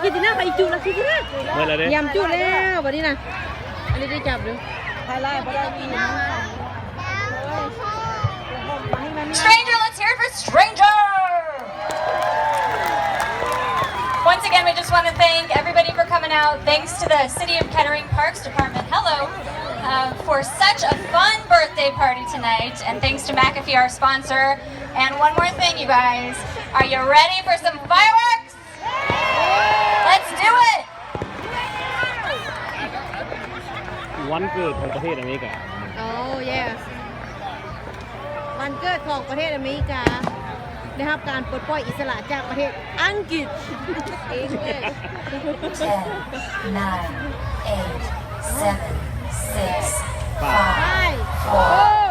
คิดดีนะไปจุละคิดดีนะ เมื่อไรเด้ ยำจุแล้ววันนี้นะอันนี้ได้จับดูไทยไล่บ่ได้มีนะ Stranger, let's hear it for Stranger! Once again, we just want to thank everybody for coming out. Thanks to the City of Kettering Parks Department, for such a fun birthday party tonight. And thanks to McAfee, our sponsor. And one more thing, you guys. Are you ready for some fireworks? Let's do it! วันเกิดของประเทศอเมริกา โอ้ yes วันเกิดของประเทศอเมริกาได้รับการปลดปล่อยอิสระจากประเทศอังกฤษเองเลย 10, 9, 8, 7, 6, 5 ไป 4,